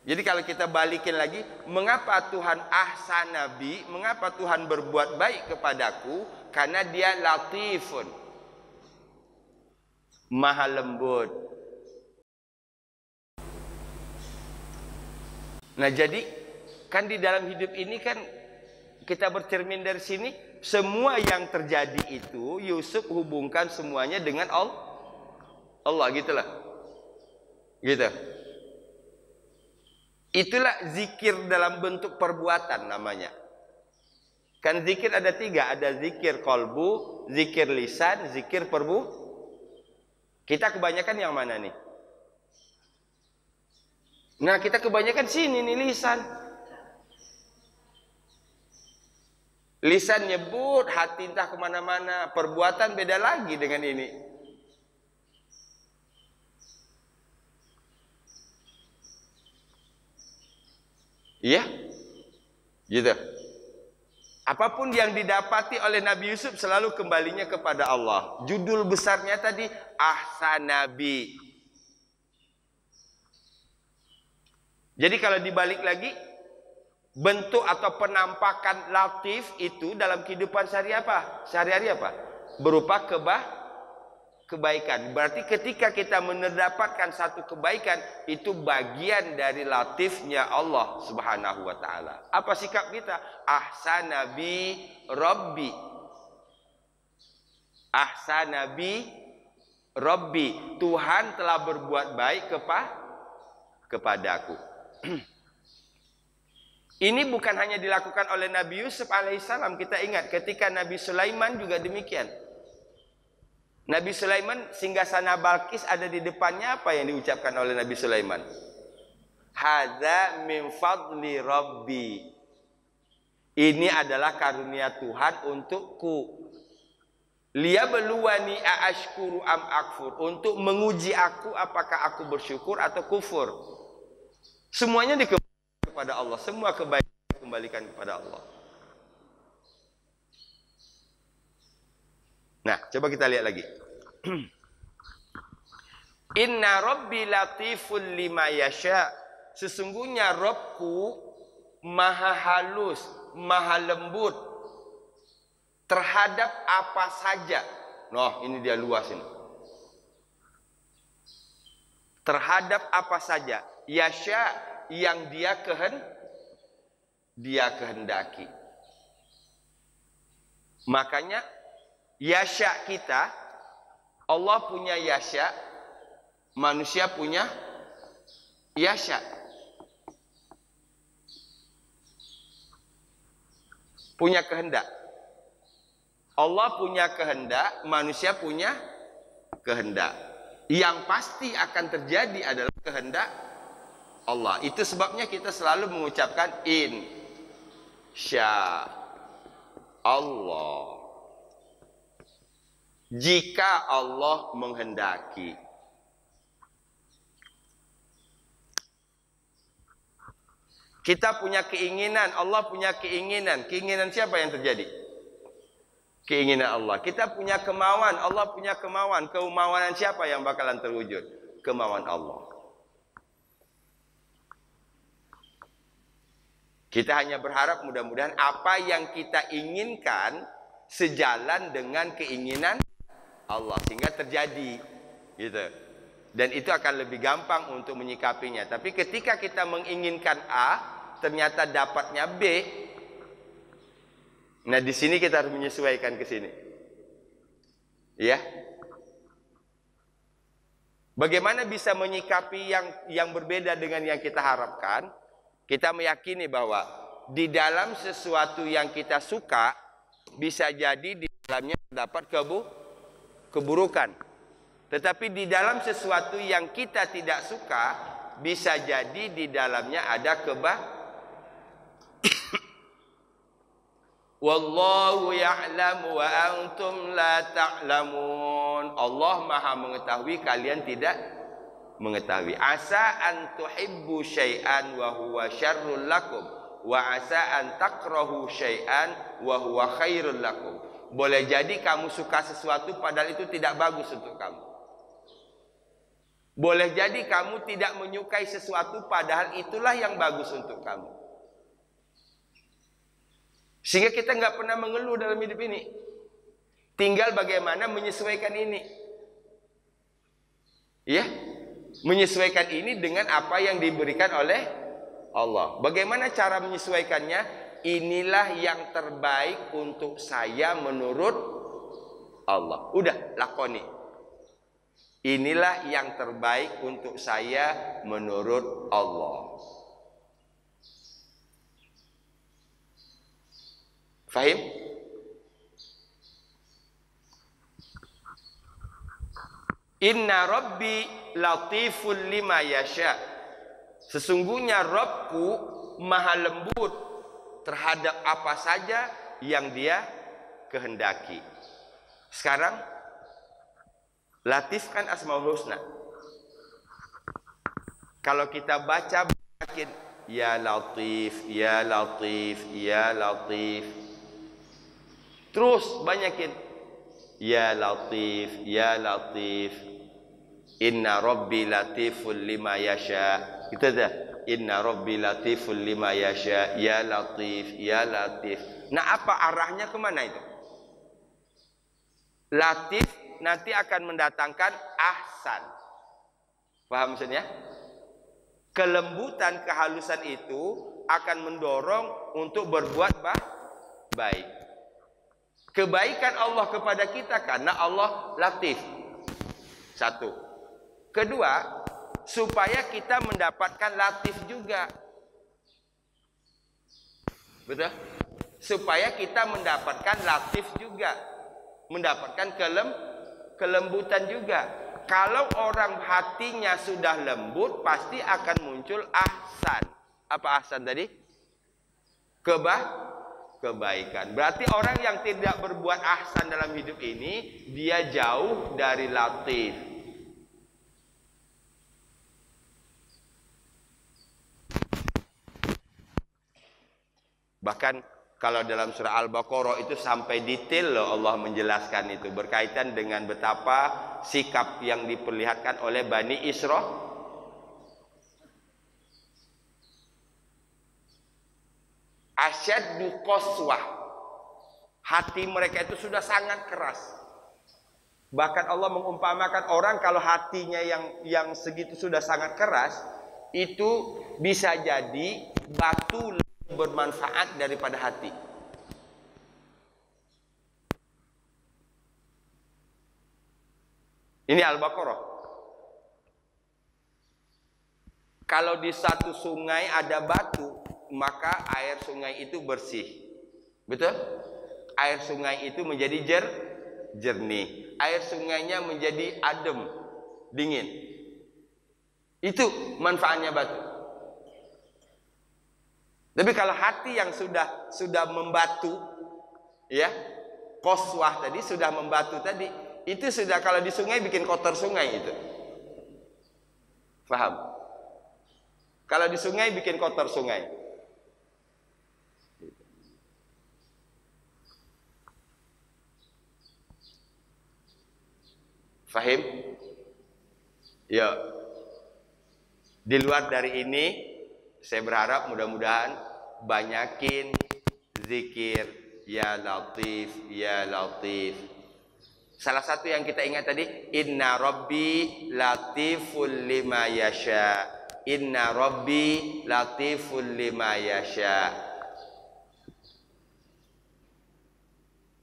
Jadi kalau kita balikin lagi, mengapa Tuhan ahsan Nabi, mengapa Tuhan berbuat baik kepadaku? Karena dia latifun, maha lembut. Nah jadi, kan di dalam hidup ini kan kita bercermin dari sini, semua yang terjadi itu Yusuf hubungkan semuanya dengan Allah gitulah. Gitu. Itulah zikir dalam bentuk perbuatan namanya. Kan zikir ada 3, ada zikir kolbu, zikir lisan, zikir Kita kebanyakan yang mana nih? Nah kita kebanyakan sini nih lisan. Lisan nyebut, hati entah kemana-mana, perbuatan beda lagi dengan ini. Iya, gitu. Apapun yang didapati oleh Nabi Yusuf selalu kembalinya kepada Allah. Judul besarnya tadi ahsan Nabi. Jadi kalau dibalik lagi, bentuk atau penampakan latif itu dalam kehidupan sehari-hari apa? Berupa kebaikan. Berarti ketika kita mendapatkan satu kebaikan, itu bagian dari latifnya Allah Subhanahu wa taala. Apa sikap kita? Ahsan Nabi Rabbi. Ahsan Nabi Rabbi. Tuhan telah berbuat baik kepadaku. Ini bukan hanya dilakukan oleh Nabi Yusuf alaihissalam. Kita ingat ketika Nabi Sulaiman juga demikian. Nabi Sulaiman singgasana Balkis ada di depannya, apa yang diucapkan oleh Nabi Sulaiman? Hadza min fadli Rabbi. Ini adalah karunia Tuhan untukku. Liyabluwani aashkuru am akfur. Untuk menguji aku apakah aku bersyukur atau kufur. Semuanya dikembalikan kepada Allah. Semua kebaikan dikembalikan kepada Allah. Nah, coba kita lihat lagi. Inna Rabbi latiful lima yasha. Sesungguhnya Rabbku maha halus, maha lembut terhadap apa saja. Noh, ini dia luas ini. Terhadap apa saja. Yasha, yang dia kehendaki. Makanya yasha kita, Allah punya yasha, manusia punya yasha. Punya kehendak. Allah punya kehendak, manusia punya kehendak. Yang pasti akan terjadi adalah kehendak Allah. Itu sebabnya kita selalu mengucapkan insya Allah. Jika Allah menghendaki. Kita punya keinginan, Allah punya keinginan. Keinginan siapa yang terjadi? Keinginan Allah. Kita punya kemauan, Allah punya kemauan. Kemauan siapa yang bakalan terwujud? Kemauan Allah. Kita hanya berharap mudah-mudahan apa yang kita inginkan sejalan dengan keinginan Allah sehingga terjadi, gitu. Dan itu akan lebih gampang untuk menyikapinya. Tapi ketika kita menginginkan A, ternyata dapatnya B. Nah, di sini kita harus menyesuaikan ke sini. Ya. Bagaimana bisa menyikapi yang berbeda dengan yang kita harapkan? Kita meyakini bahwa di dalam sesuatu yang kita suka bisa jadi di dalamnya terdapat keburukan. Tetapi di dalam sesuatu yang kita tidak suka bisa jadi di dalamnya ada Wallahu ya'lamu wa antum la ta'lamun. Allah Maha mengetahui, kalian tidak mengetahui. Asa an tuhibbu syai'an wa huwa syarrul lakum wa asa an takrahu syai'an wa huwa khairul lakum. Boleh jadi kamu suka sesuatu padahal itu tidak bagus untuk kamu. Boleh jadi kamu tidak menyukai sesuatu padahal itulah yang bagus untuk kamu. Sehingga kita nggak pernah mengeluh dalam hidup ini. Tinggal bagaimana menyesuaikan ini. Ya, menyesuaikan ini dengan apa yang diberikan oleh Allah. Bagaimana cara menyesuaikannya? Inilah yang terbaik untuk saya menurut Allah. Udah, lakoni. Inilah yang terbaik untuk saya menurut Allah. Fahim? Inna Rabbi latiful lima yasha. Sesungguhnya Rabbku maha lembut terhadap apa saja yang dia kehendaki. Sekarang Latif kan Asmaul Husna. Kalau kita baca makin ya Latif, ya Latif, ya Latif. Terus banyakin ya Latif, ya Latif. Inna Rabbi latiful lima yasha. Itu dah. Inna Rabbi latiful lima yasha. Ya Latif, ya Latif. Nah, apa arahnya kemana itu? Latif nanti akan mendatangkan ahsan. Paham maksudnya? Kelembutan, kehalusan itu akan mendorong untuk berbuat baik. Kebaikan Allah kepada kita karena Allah latif. Satu. Kedua, supaya kita mendapatkan latif juga. Betul? Supaya kita mendapatkan latif juga. Mendapatkan kelembutan juga. Kalau orang hatinya sudah lembut, pasti akan muncul ahsan. Apa ahsan tadi? Kebaikan. Berarti orang yang tidak berbuat ahsan dalam hidup ini, dia jauh dari latif. Bahkan kalau dalam surah Al-Baqarah itu sampai detail loh Allah menjelaskan itu berkaitan dengan betapa sikap yang diperlihatkan oleh Bani Israil. Asyaddu qaswah. Hati mereka itu sudah sangat keras. Bahkan Allah mengumpamakan orang kalau hatinya yang segitu sudah sangat keras, itu bisa jadi batu bermanfaat daripada hati. Ini Al-Baqarah. Kalau di satu sungai ada batu, maka air sungai itu bersih. Betul? Air sungai itu menjadi jernih. Air sungainya menjadi adem, dingin. Itu manfaatnya batu. Tapi kalau hati yang sudah membatu, ya, qaswah tadi sudah membatu tadi, itu sudah kalau di sungai bikin kotor sungai itu. Paham? Kalau di sungai bikin kotor sungai. Fahim? Ya. Di luar dari ini, saya berharap mudah-mudahan banyakin zikir ya Latif, ya Latif. Salah satu yang kita ingat tadi, Inna Rabbi latiful lima yasha. Inna Rabbi latiful lima yasha.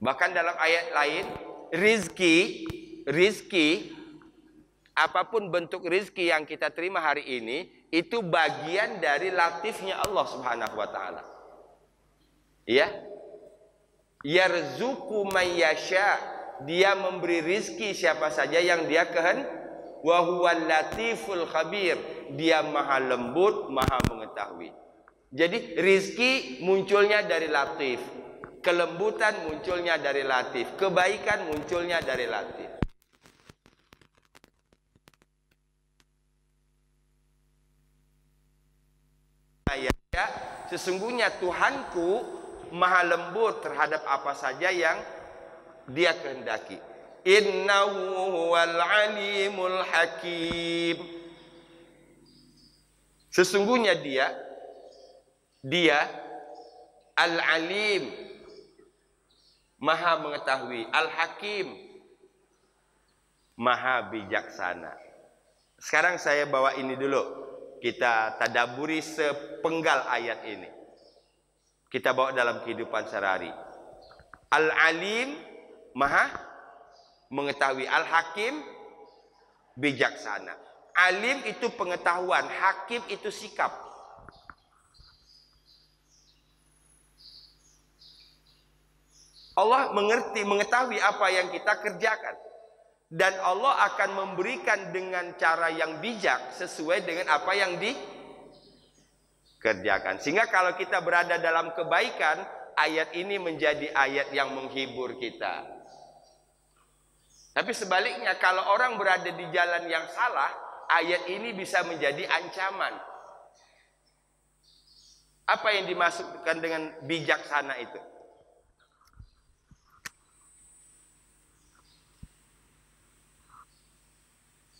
Bahkan dalam ayat lain, rizki, apapun bentuk rizki yang kita terima hari ini, itu bagian dari latifnya Allah Subhanahu wa taala. Ya. Yarzuqu may yasha. Dia memberi rizki siapa saja yang dia kehendaki. Wa huwal latiful khabir. Dia maha lembut, maha mengetahui. Jadi rizki munculnya dari latif. Kelembutan munculnya dari latif. Kebaikan munculnya dari latif. Ya, sesungguhnya Tuhanku maha lembut terhadap apa saja yang dia kehendaki. Innahu huwal alimul hakim. Sesungguhnya dia al-alim, maha mengetahui, al-hakim, maha bijaksana. Sekarang saya bawa ini dulu, kita tadaburi sepenggal ayat ini, kita bawa dalam kehidupan sehari-hari. Al-alim, maha mengetahui, al-hakim, bijaksana. Alim itu pengetahuan, hakim itu sikap. Allah mengetahui apa yang kita kerjakan, dan Allah akan memberikan dengan cara yang bijak sesuai dengan apa yang dikerjakan. Sehingga kalau kita berada dalam kebaikan, ayat ini menjadi ayat yang menghibur kita. Tapi sebaliknya, kalau orang berada di jalan yang salah, ayat ini bisa menjadi ancaman. Apa yang dimaksudkan dengan bijaksana itu?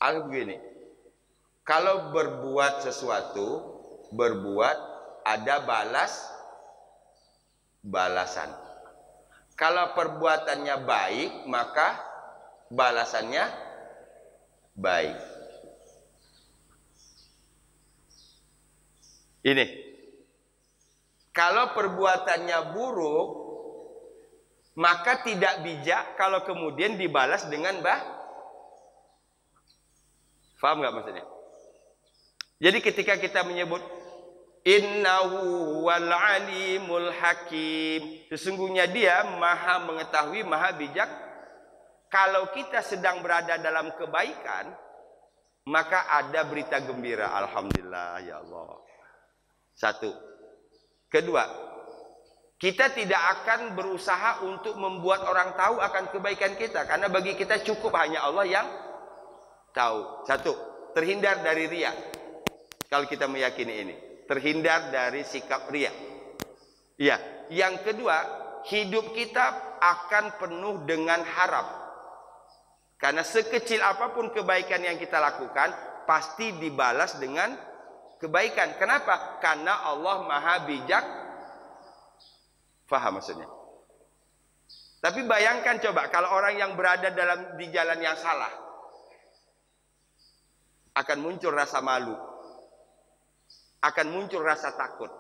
Begini, kalau berbuat sesuatu, ada balasan. Kalau perbuatannya baik, maka balasannya baik. Ini, kalau perbuatannya buruk, maka tidak bijak kalau kemudian dibalas dengan Paham nggak maksudnya? Jadi ketika kita menyebut innahu wal alimul hakim, sesungguhnya dia maha mengetahui, maha bijak. Kalau kita sedang berada dalam kebaikan, maka ada berita gembira. Alhamdulillah ya Allah. Satu. Kedua, kita tidak akan berusaha untuk membuat orang tahu akan kebaikan kita, karena bagi kita cukup hanya Allah yang tahu. Satu, terhindar dari riya. Kalau kita meyakini ini, terhindar dari sikap riya. Ya, yang kedua, hidup kita akan penuh dengan harap. Karena sekecil apapun kebaikan yang kita lakukan, pasti dibalas dengan kebaikan. Kenapa? Karena Allah maha bijak. Faham maksudnya? Tapi bayangkan coba kalau orang yang berada di jalan yang salah, akan muncul rasa malu, akan muncul rasa takut.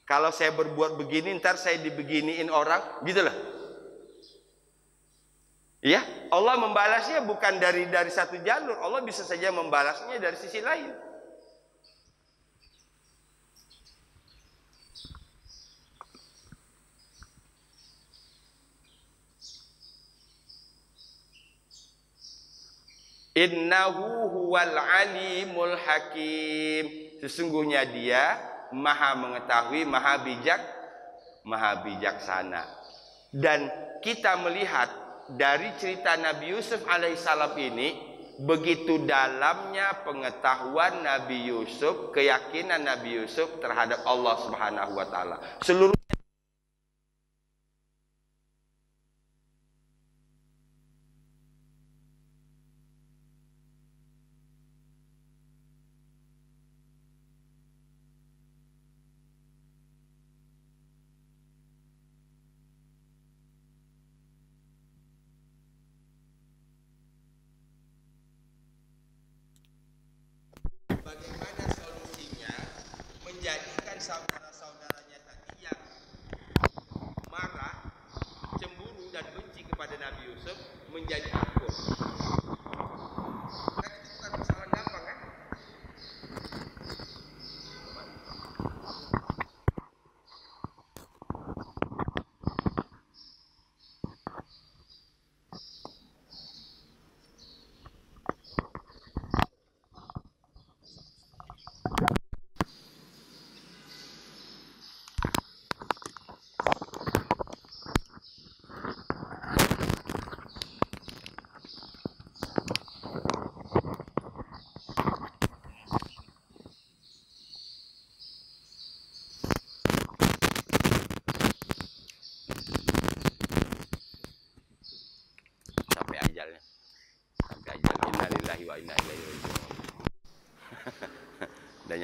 Kalau saya berbuat begini, ntar saya dibeginiin orang, gitulah. Ya, Allah membalasnya bukan dari satu jalur. Allah bisa saja membalasnya dari sisi lain. Innahu huwal alimul hakim. Sesungguhnya dia maha mengetahui, maha bijak, maha bijaksana. Dan kita melihat dari cerita Nabi Yusuf alaihissalam ini, begitu dalamnya pengetahuan Nabi Yusuf, keyakinan Nabi Yusuf terhadap Allah Subhanahu wa taala. Seluruh bagaimana solusinya menjadikan saudara-saudaranya tadi yang marah, cemburu dan benci kepada Nabi Yusuf menjadi akur. Kan itu bukan masalah gampang kan?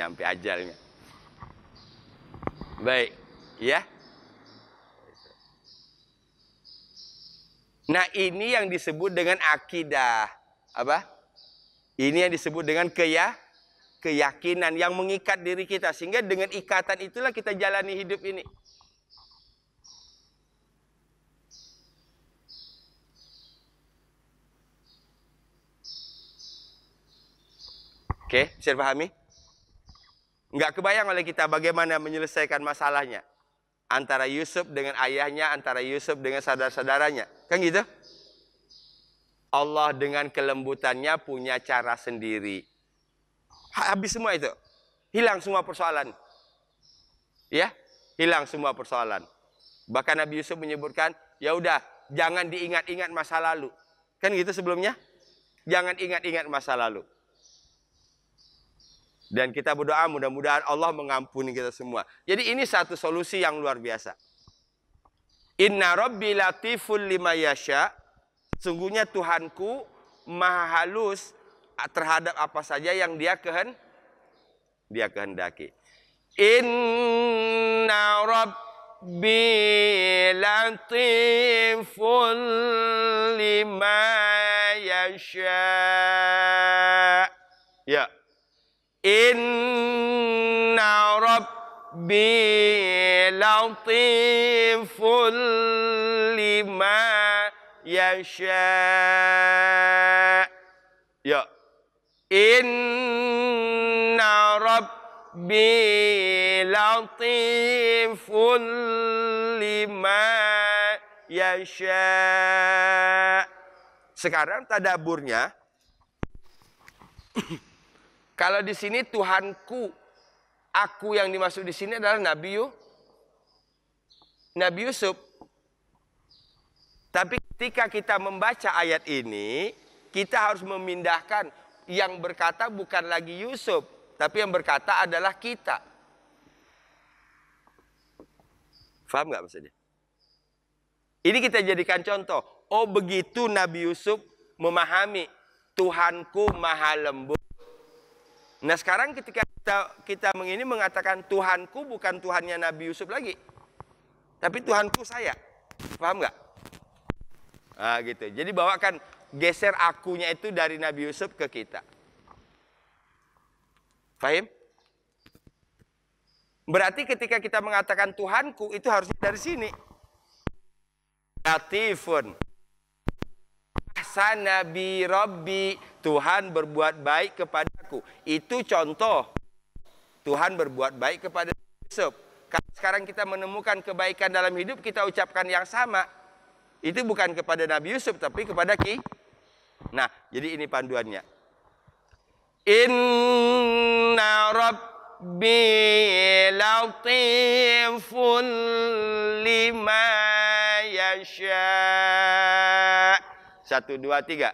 nyampe ajalnya. Baik, ya. Nah, ini yang disebut dengan akidah. Apa? Ini yang disebut dengan keyakinan yang mengikat diri kita. Sehingga dengan ikatan itulah kita jalani hidup ini. Oke, bisa dipahami? Enggak kebayang oleh kita bagaimana menyelesaikan masalahnya. Antara Yusuf dengan ayahnya, antara Yusuf dengan saudara-saudaranya. Kan gitu? Allah dengan kelembutannya punya cara sendiri. Habis semua itu. Hilang semua persoalan. Ya, hilang semua persoalan. Bahkan Nabi Yusuf menyebutkan, ya udah, jangan diingat-ingat masa lalu. Kan gitu sebelumnya? Jangan ingat-ingat masa lalu. Dan kita berdoa mudah-mudahan Allah mengampuni kita semua. Jadi ini satu solusi yang luar biasa. Inna Rabbi latiful lima yasha. Sungguhnya Tuhanku maha halus terhadap apa saja yang dia kehendaki. Inna Rabbi latiful lima yasha. Ya. Inna Rabbi latiful lima yasha. Ya. Inna Rabbi latiful lima yasha. Sekarang tadaburnya. Kalau di sini Tuhanku, aku yang dimaksud di sini adalah Nabi Yusuf. Tapi ketika kita membaca ayat ini, kita harus memindahkan yang berkata bukan lagi Yusuf, tapi yang berkata adalah kita. Faham nggak maksudnya? Ini kita jadikan contoh. Oh begitu Nabi Yusuf memahami Tuhanku maha lembut. Nah sekarang ketika kita mengatakan Tuhanku bukan Tuhannya Nabi Yusuf lagi. Tapi Tuhanku saya. Paham nggak? Nah gitu. Jadi bawakan geser akunya itu dari Nabi Yusuf ke kita. Paham? Berarti ketika kita mengatakan Tuhanku itu harusnya dari sini. Latifun. Nabi Rabbi, Tuhan berbuat baik kepadaku. Itu contoh Tuhan berbuat baik kepada Yusuf. Kalau sekarang kita menemukan kebaikan dalam hidup, kita ucapkan yang sama. Itu bukan kepada Nabi Yusuf, tapi kepada Nah, jadi ini panduannya. Inna Rabbi latifun lima yasha. 1, 2, 3.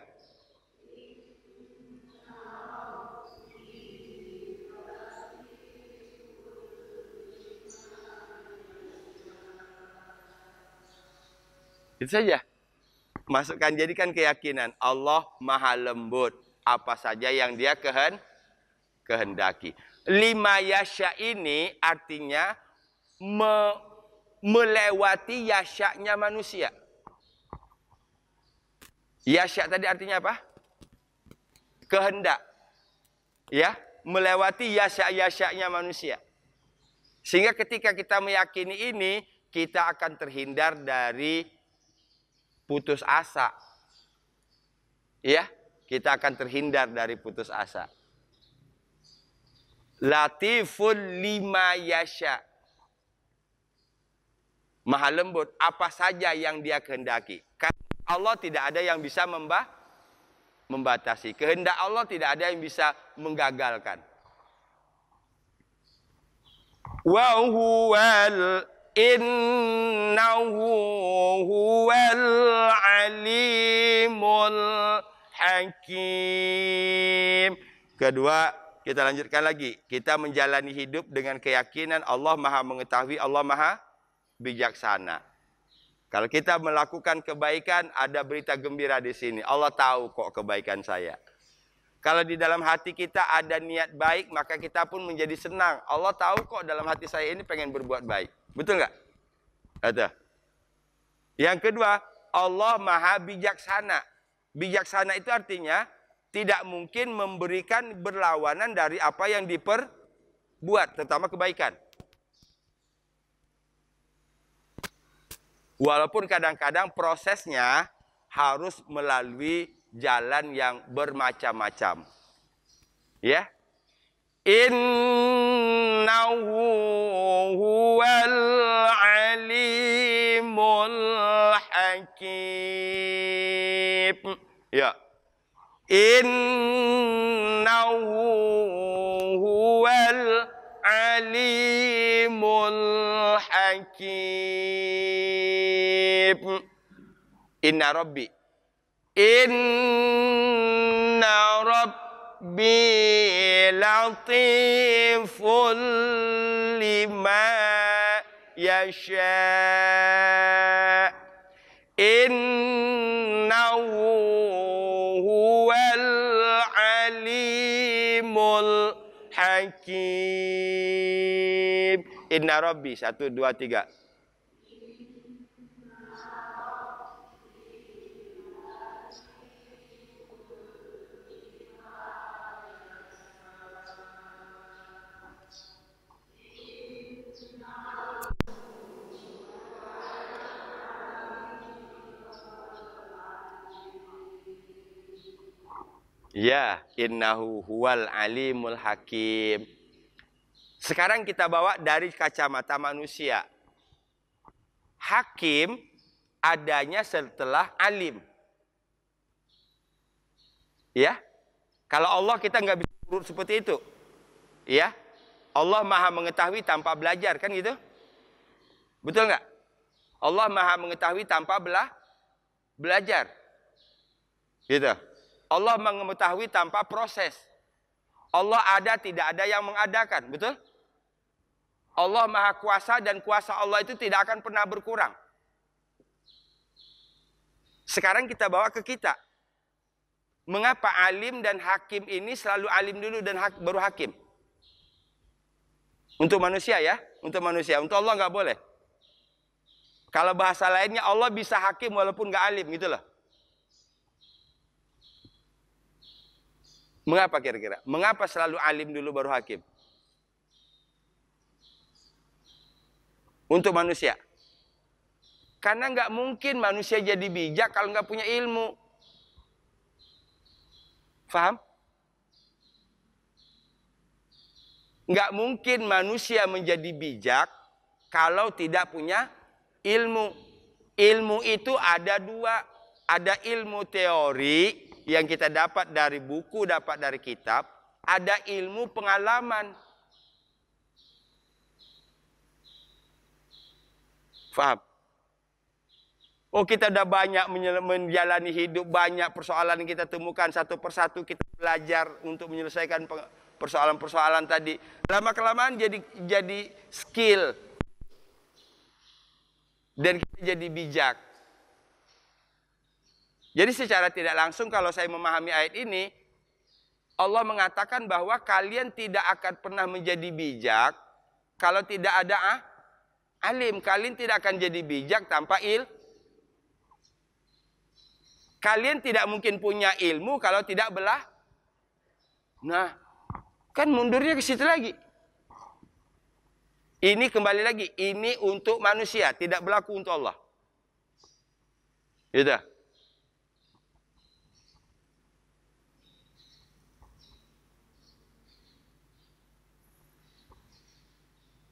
Itu saja. Masukkan, jadikan keyakinan Allah maha lembut. Apa saja yang dia kehendaki. Lima yasha ini artinya melewati yasya'nya manusia. Yasya tadi artinya apa? Kehendak. Ya, melewati yasya-yasya'nya manusia. Sehingga ketika kita meyakini ini, kita akan terhindar dari putus asa. Ya, kita akan terhindar dari putus asa. Latiful lima yasya. Maha lembut, apa saja yang dia kehendaki. Allah tidak ada yang bisa membatasi. Kehendak Allah tidak ada yang bisa menggagalkan. Wa huwal innahu huwal alimul hakim. Kedua, kita lanjutkan lagi. Kita menjalani hidup dengan keyakinan Allah maha mengetahui, Allah maha bijaksana. Kalau kita melakukan kebaikan, ada berita gembira di sini. Allah tahu kok kebaikan saya. Kalau di dalam hati kita ada niat baik, maka kita pun menjadi senang. Allah tahu kok dalam hati saya ini pengen berbuat baik. Betul nggak? Ada. Yang kedua, Allah maha bijaksana. Bijaksana itu artinya tidak mungkin memberikan berlawanan dari apa yang diperbuat, terutama kebaikan. Walaupun kadang-kadang prosesnya harus melalui jalan yang bermacam-macam. Ya. Innahu huwal alimul hakim. Ya. Innahu huwal alimul hakim. Inna rabbi. Inna rabbi latiful lima yasha. Innahu huwal alimul hakim. Inna rabbi. 1, 2, 3. Ya, innahu huwal alimul hakim. Sekarang kita bawa dari kacamata manusia. Hakim adanya setelah alim. Ya. Kalau Allah kita nggak bisa urut seperti itu. Ya. Allah maha mengetahui tanpa belajar, kan gitu? Betul nggak? Allah maha mengetahui tanpa belajar. Gitu. Allah mengetahui tanpa proses. Allah ada, tidak ada yang mengadakan. Betul? Allah maha kuasa dan kuasa Allah itu tidak akan pernah berkurang. Sekarang kita bawa ke kita. Mengapa alim dan hakim ini selalu alim dulu dan baru hakim? Untuk manusia ya. Untuk manusia. Untuk Allah nggak boleh. Kalau bahasa lainnya Allah bisa hakim walaupun nggak alim gitu loh. Mengapa kira-kira? Mengapa selalu alim dulu baru hakim? Untuk manusia. Karena nggak mungkin manusia jadi bijak kalau nggak punya ilmu. Faham? Nggak mungkin manusia menjadi bijak kalau tidak punya ilmu. Ilmu itu ada dua. Ada ilmu teori yang kita dapat dari buku, dapat dari kitab. Ada ilmu pengalaman. Faham? Oh, kita udah banyak menjalani hidup, banyak persoalan yang kita temukan satu persatu, kita belajar untuk menyelesaikan persoalan-persoalan tadi. Lama-kelamaan jadi skill. Dan kita jadi bijak. Jadi secara tidak langsung kalau saya memahami ayat ini, Allah mengatakan bahwa kalian tidak akan pernah menjadi bijak kalau tidak ada alim. Kalian tidak akan jadi bijak tanpa Kalian tidak mungkin punya ilmu kalau tidak Nah, kan mundurnya ke situ lagi. Ini kembali lagi, ini untuk manusia, tidak berlaku untuk Allah. Gitu.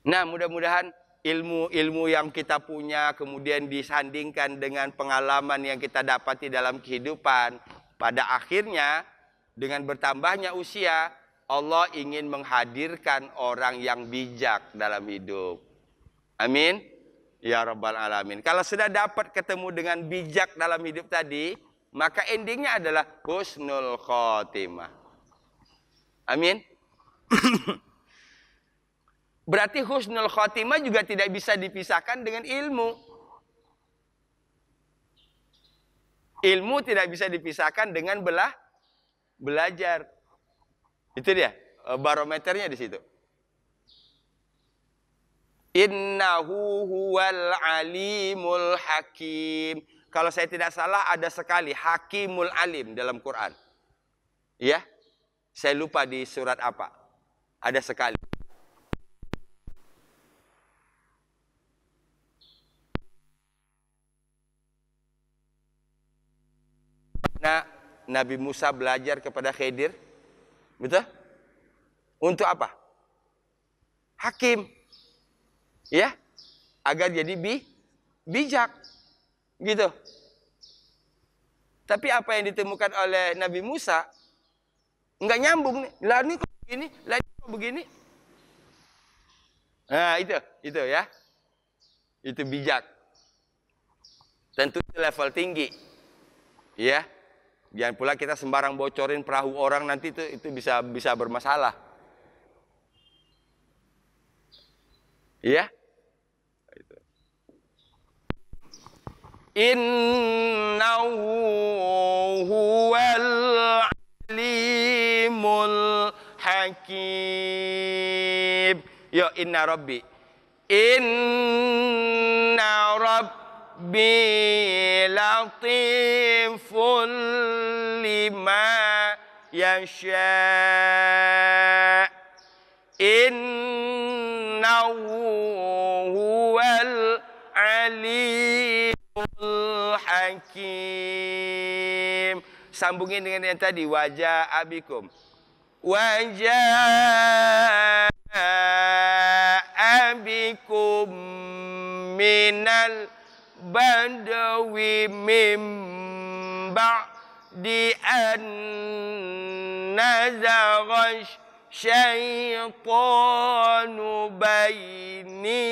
Nah, mudah-mudahan ilmu-ilmu yang kita punya kemudian disandingkan dengan pengalaman yang kita dapati dalam kehidupan. Pada akhirnya, dengan bertambahnya usia, Allah ingin menghadirkan orang yang bijak dalam hidup. Amin. Ya Rabbal Alamin. Kalau sudah dapat ketemu dengan bijak dalam hidup tadi, maka endingnya adalah husnul khotimah. Amin. Berarti husnul khotimah juga tidak bisa dipisahkan dengan ilmu. Ilmu tidak bisa dipisahkan dengan belajar. Itu dia, barometernya di situ. Innahu huwal alimul hakim. Kalau saya tidak salah ada sekali hakimul alim dalam Quran. Ya, saya lupa di surat apa. Ada sekali. Nah, Nabi Musa belajar kepada Khidir. Betul? Untuk apa? Hakim. Ya, agar jadi bijak. Gitu. Tapi apa yang ditemukan oleh Nabi Musa enggak nyambung nih. Lah ini kok begini, lah ini kok begini. Nah, itu ya. Itu bijak. Tentu level tinggi. Ya. Jangan pula kita sembarang bocorin perahu orang, nanti itu bisa bermasalah. Ya. Innahu huwal alimul hakim. Yo, inna rabbi. Inna rabbi latiful lima yasha. Innahu huwal alimul hakim. Sambungin dengan yang tadi, wajah abikum. Wajah abikum minal badawi mim ba'di an nazaghash syaitanu baini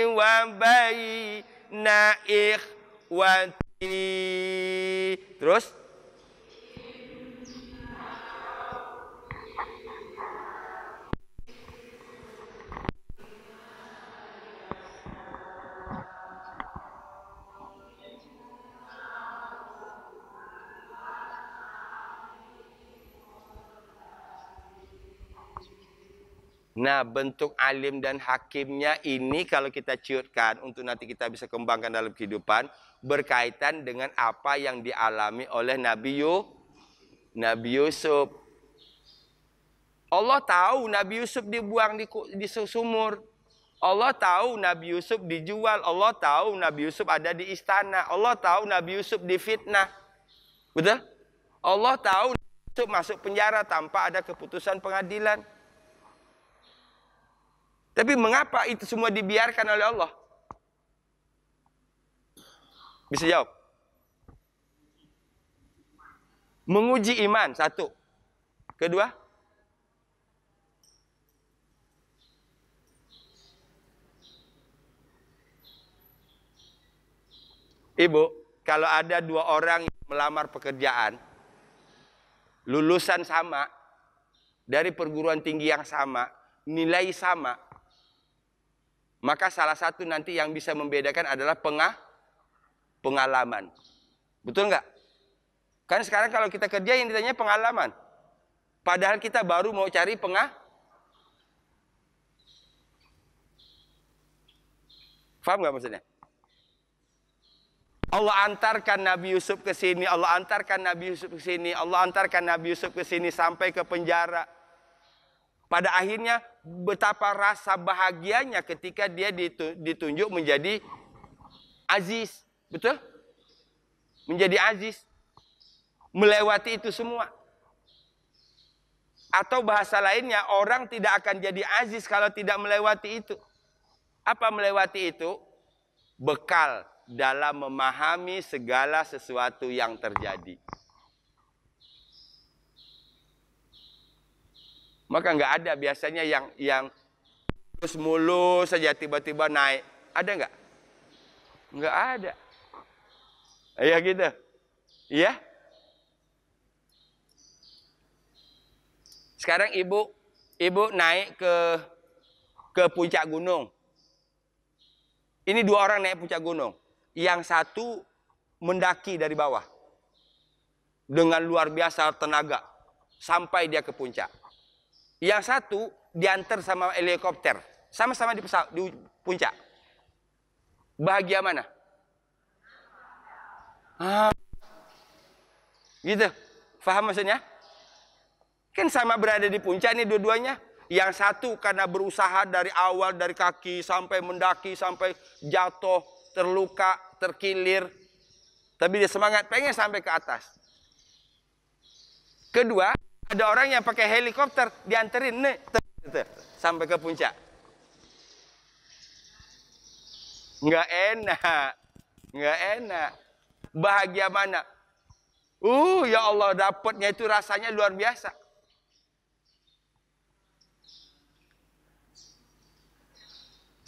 wa baina ikhwati. Terus nah, bentuk alim dan hakimnya ini kalau kita ciutkan untuk nanti kita bisa kembangkan dalam kehidupan, berkaitan dengan apa yang dialami oleh Nabi Yusuf. Allah tahu Nabi Yusuf dibuang di sumur. Allah tahu Nabi Yusuf dijual. Allah tahu Nabi Yusuf ada di istana. Allah tahu Nabi Yusuf difitnah. Betul? Allah tahu Nabi Yusuf masuk penjara tanpa ada keputusan pengadilan. Tapi mengapa itu semua dibiarkan oleh Allah? Bisa jawab? Menguji iman, satu. Kedua? Ibu, kalau ada dua orang yang melamar pekerjaan, lulusan sama, dari perguruan tinggi yang sama, nilai sama, maka salah satu nanti yang bisa membedakan adalah pengalaman. Betul nggak? Kan sekarang kalau kita kerja yang ditanya pengalaman. Padahal kita baru mau cari Paham nggak maksudnya? Allah antarkan Nabi Yusuf ke sini, Allah antarkan Nabi Yusuf ke sini, Allah antarkan Nabi Yusuf ke sini sampai ke penjara. Pada akhirnya betapa rasa bahagianya ketika dia ditunjuk menjadi aziz. Betul? Menjadi aziz. Melewati itu semua. Atau bahasa lainnya, orang tidak akan jadi aziz kalau tidak melewati itu. Apa melewati itu? Bekal dalam memahami segala sesuatu yang terjadi. Maka nggak ada biasanya yang terus mulus saja tiba-tiba naik. Ada nggak? Nggak ada. Ya gitu. Iya. Sekarang ibu naik ke puncak gunung. Ini dua orang naik puncak gunung. Yang satu mendaki dari bawah dengan luar biasa tenaga sampai dia ke puncak. Yang satu diantar sama helikopter. Sama-sama di pesawat, di puncak. Bahagia mana? Gitu. Faham maksudnya? Kan sama berada di puncak nih dua-duanya. Yang satu karena berusaha dari awal, dari kaki sampai mendaki, sampai jatuh, terluka, terkilir. Tapi dia semangat, pengen sampai ke atas. Kedua, ada orang yang pakai helikopter, dianterin nih, sampai ke puncak. Nggak enak. Nggak enak. Bahagia mana? Ya Allah, dapatnya itu rasanya luar biasa.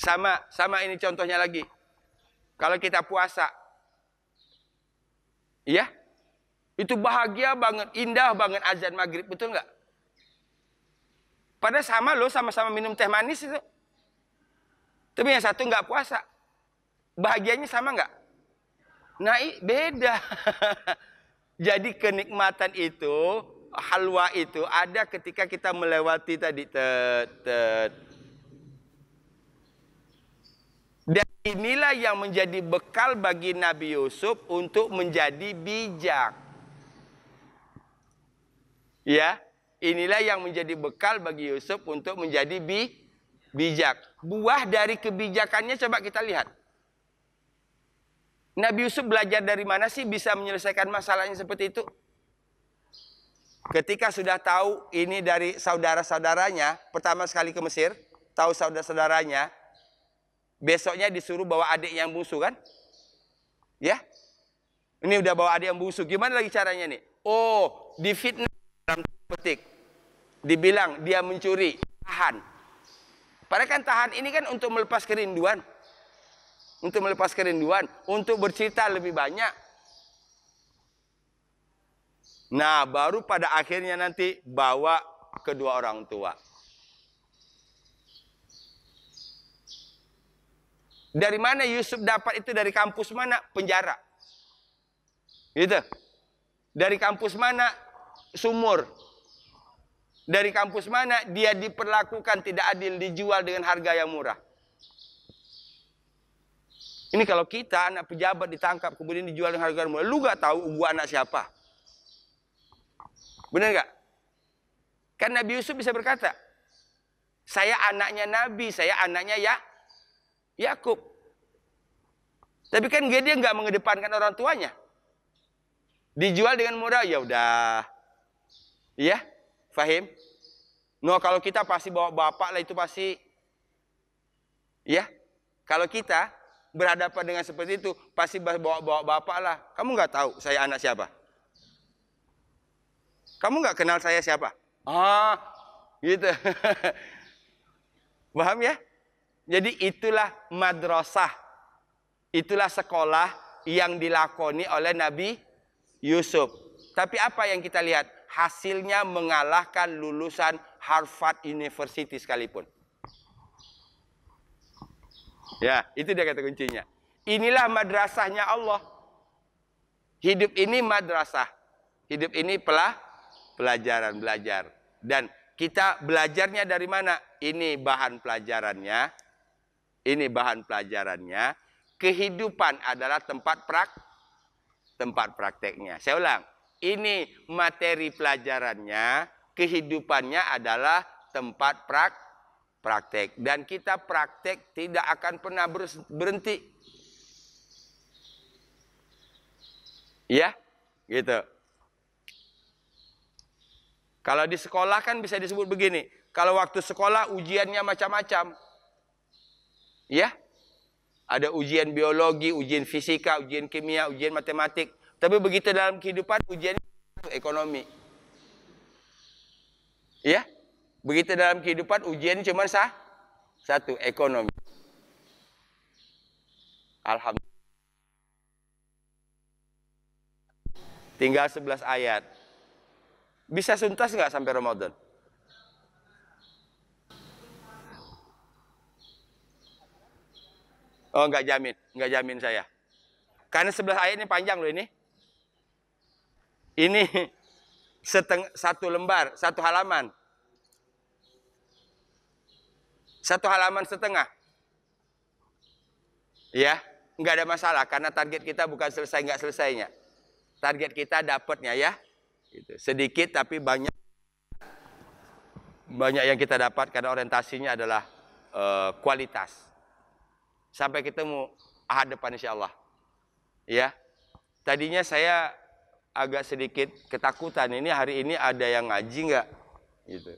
Sama ini contohnya lagi. Kalau kita puasa, ya, itu bahagia banget, indah banget azan maghrib, betul nggak? Padahal sama loh, sama-sama minum teh manis itu. Tapi yang satu nggak puasa, bahagianya sama nggak? Nah, beda. Jadi kenikmatan itu, halwa itu ada ketika kita melewati tadi. Dan inilah yang menjadi bekal bagi Nabi Yusuf untuk menjadi bijak. Ya, inilah yang menjadi bekal bagi Yusuf untuk menjadi bijak. Buah dari kebijakannya coba kita lihat. Nabi Yusuf belajar dari mana sih bisa menyelesaikan masalahnya seperti itu? Ketika sudah tahu ini dari saudara-saudaranya, pertama sekali ke Mesir, tahu saudara-saudaranya, besoknya disuruh bawa adik yang bungsu kan? Ya? Ini udah bawa adik yang bungsu. Gimana lagi caranya nih? Difitnah dalam petik. Dibilang dia mencuri, tahan. Padahal kan tahan ini kan untuk melepas kerinduan. Untuk melepas kerinduan, untuk bercerita lebih banyak. Nah, baru pada akhirnya nanti bawa kedua orang tua. Dari mana Yusuf dapat itu? Dari kampus mana? Penjara. Gitu. Dari kampus mana? Sumur. Dari kampus mana? Dia diperlakukan tidak adil, dijual dengan harga yang murah. Ini kalau kita anak pejabat ditangkap kemudian dijual dengan harga yang murah, lu gak tahu gua anak siapa? Benar gak? Kan Nabi Yusuf bisa berkata, saya anaknya Nabi, saya anaknya Yakub. Tapi kan dia nggak mengedepankan orang tuanya. Dijual dengan murah, ya udah. Iya, fahim? No, kalau kita pasti bawa bapak lah, itu pasti. Ya, kalau kita berhadapan dengan seperti itu, pasti bawa bapak lah. Kamu nggak tahu saya anak siapa? Kamu nggak kenal saya siapa? Gitu. Paham ya? Jadi itulah madrasah. Itulah sekolah yang dilakoni oleh Nabi Yusuf. Tapi apa yang kita lihat? Hasilnya mengalahkan lulusan Harvard University sekalipun. Ya, itu dia kata kuncinya. Inilah madrasahnya Allah. Hidup ini madrasah. Hidup ini pelajaran, belajar. Dan kita belajarnya dari mana? Ini bahan pelajarannya. Ini bahan pelajarannya. Kehidupan adalah tempat prakteknya. Saya ulang. Ini materi pelajarannya. Kehidupannya adalah tempat praktek. Dan kita praktek tidak akan pernah berhenti. Ya, gitu. Kalau di sekolah kan bisa disebut begini. Kalau waktu sekolah ujiannya macam-macam. Ya. Ada ujian biologi, ujian fisika, ujian kimia, ujian matematik. Tapi begitu dalam kehidupan ujian ekonomi. Ya. Begitu dalam kehidupan ujian cuma satu, ekonomi. Alhamdulillah. Tinggal 11 ayat. Bisa suntas nggak sampai Ramadan? Oh, nggak jamin saya. Karena 11 ayat ini panjang loh ini. Ini satu lembar, satu halaman. 1 halaman setengah. Ya, nggak ada masalah karena target kita bukan selesai nggak selesainya. Target kita dapatnya ya. Gitu. Sedikit tapi banyak yang kita dapat karena orientasinya adalah kualitas. Sampai ketemu Ahad depan insyaallah. Ya. Tadinya saya agak sedikit ketakutan, ini hari ini ada yang ngaji nggak? Gitu.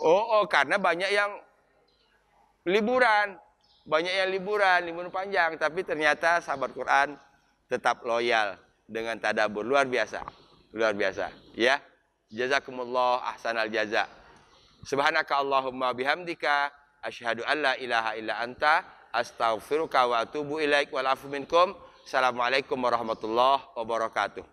Oh, karena banyak yang liburan. Banyak yang liburan panjang, tapi ternyata sahabat Quran tetap loyal dengan tadabbur, luar biasa. Luar biasa, ya. Jazakumullah ahsanal jaza. Subhanaka Allahumma bihamdika asyhadu an la ilaha illa anta astaghfiruka wa atubu ilaik wal afu minkum. Assalamualaikum warahmatullahi wabarakatuh.